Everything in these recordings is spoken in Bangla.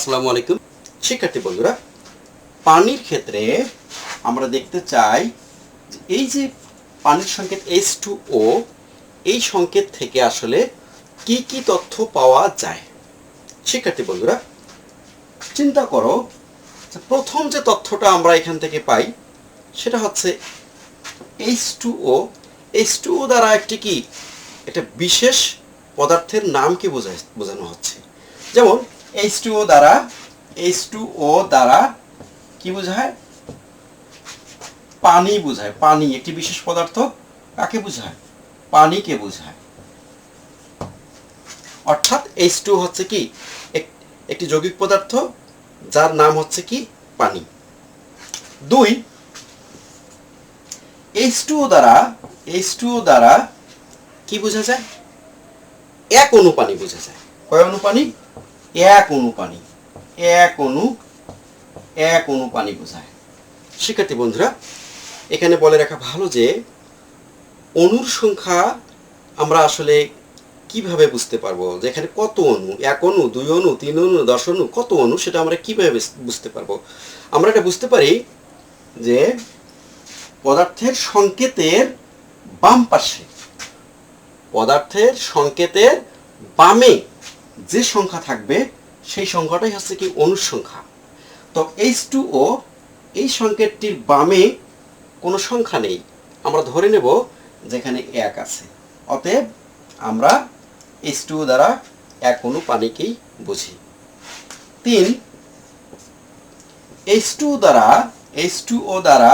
আসসালামু আলাইকুম শিক্ষার্থী বন্ধুরা, পানির ক্ষেত্রে আমরা দেখতে চাই যে এই যে পানির সংকেত H2O, এই সংকেত থেকে আসলে কি কি তথ্য পাওয়া যায়। শিক্ষার্থী বন্ধুরা, চিন্তা করো যে প্রথম যে তথ্যটা আমরা এখান থেকে পাই সেটা হচ্ছে H2O। H2O দ্বারা একটি কি একটা বিশেষ পদার্থের নামকে বোঝানো হচ্ছে। যেমন H2O দ্বারা কি বোঝায়? পানি বোঝায়। পানি একটি বিশেষ পদার্থ, কাকে বোঝায়? পানিকে বোঝায়। অর্থাৎ H2 হচ্ছে কি একটি যৌগিক পদার্থ যার নাম হচ্ছে কি পানি। 2, H2O দ্বারা কি বোঝা যায়? এক অণু পানি বোঝা যায়। কয় অণু পানি? এক অণু পানি। এক অণু পানি বোঝায়। শিক্ষার্থী বন্ধুরা, এখানে বলে রাখা ভালো যে অণুর সংখ্যা আমরা আসলে কিভাবে বুঝতে পারবো যে এখানে কত অণু, এক অণু, দুই অণু, তিন অণু, 10 অণু, কত অণু, সেটা আমরা কিভাবে বুঝতে পারবো? আমরা এটা বুঝতে পারি যে পদার্থের সংকেতের বাম পাশে, পদার্থের সংকেতের বামে যে সংখ্যা থাকবে সেই সংখ্যাটাই হচ্ছে কি অণুর সংখ্যা। তো H2O এই সংকেতটির বামে কোনো সংখ্যা নেই, আমরা ধরে নেব যেখানে এক আছে। অতএব আমরা H2O দ্বারা এক অণু পানিকেই বুঝি। 3, H2O দ্বারা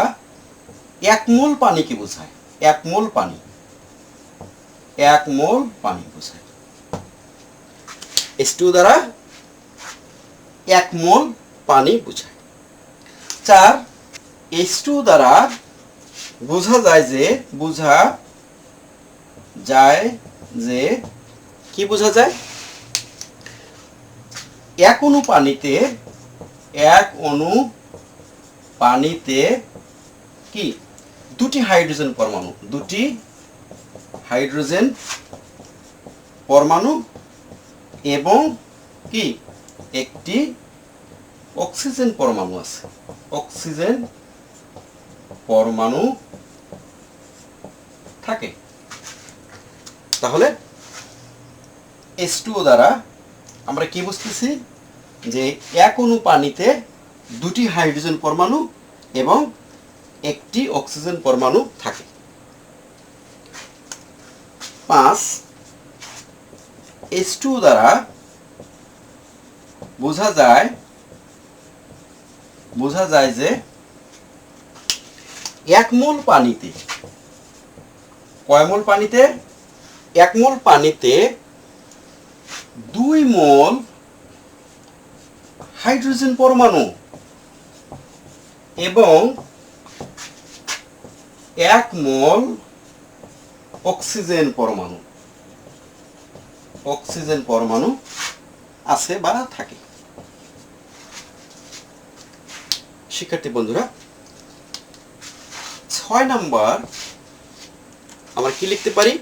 এক মোল পানিকে বোঝায়। এক মোল পানি বোঝায়। H2O দ্বারা এক মোল পানি বোঝায়। 4, H2O দ্বারা বোঝা যায় যে কি বোঝা যায়? এক অণু পানিতে কি দুটি হাইড্রোজেন পরমাণু এবং কি একটি অক্সিজেন পরমাণু আছে। অক্সিজেন পরমাণু থাকে। তাহলে H2O দ্বারা আমরা কি বুঝতেছি? যে এক অণু পানিতে দুটি হাইড্রোজেন পরমাণু এবং একটি অক্সিজেন পরমাণু থাকে। 5, H2O দ্বারা বোঝা যায় যে এক মোল পানিতে, কয় মোল পানিতে? এক মোল পানিতে 2 মোল হাইড্রোজেন পরমাণু এবং 1 মোল অক্সিজেন পরমাণু আছে বা থাকে। শিক্ষার্থী বন্ধুরা, 6 নাম্বার আমরা কি লিখতে পারি?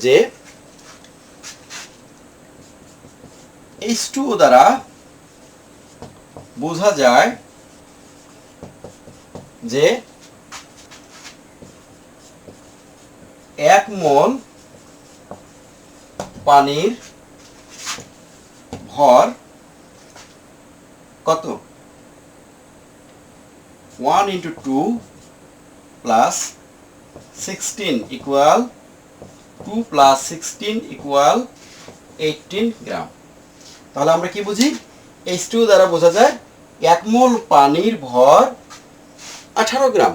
যে H2O দ্বারা বোঝা যায় যে 1 মোল পানির ভর কত? 1 × 2 + 16 = 2 + 16 = 18 গ্রাম। তাহলে আমরা কি বুঝি? H2O দ্বারা বোঝা যায় 1 মোল পানির ভর 18 গ্রাম।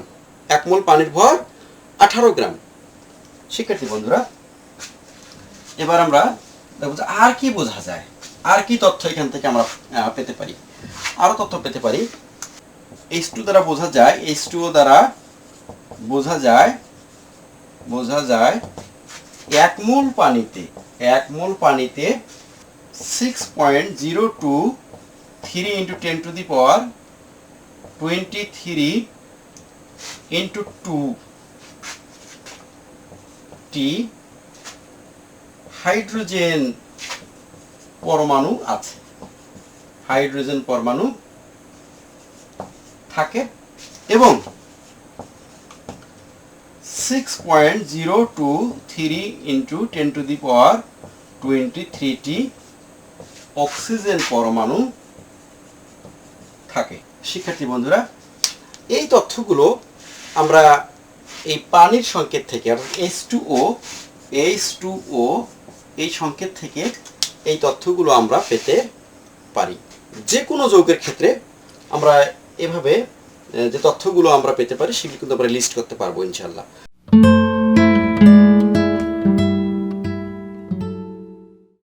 1 মোল পানির ভর 18 গ্রাম। শিক্ষার্থী বন্ধুরা, এবার আমরা দেখব যে আর কি বোঝা যায়, আর কি তথ্য এখান থেকে আমরা পেতে পারি। আরো তথ্য পেতে পারি। H2O দ্বারা বোঝা যায় 1 মোল পানিতে 6.023 × 10⁻23 × 2 টি হাইড্রোজেন পরমাণু আছে। হাইড্রোজেন পরমাণু থাকে এবং 6.023 × 10⁻23টি অক্সিজেন পরমাণু থাকে। শিক্ষার্থী বন্ধুরা, এই তথ্যগুলো আমরা এই পানির সংকেত থেকে অর্থাৎ H2O এই সংকেত থেকে এই তথ্যগুলো আমরা পেতে পারি। যে কোনো যৌগের ক্ষেত্রে আমরা এভাবে যে তথ্যগুলো আমরা পেতে পারি সেগুলো কিন্তু আমরা লিস্ট করতে পারবো ইনশাআল্লাহ।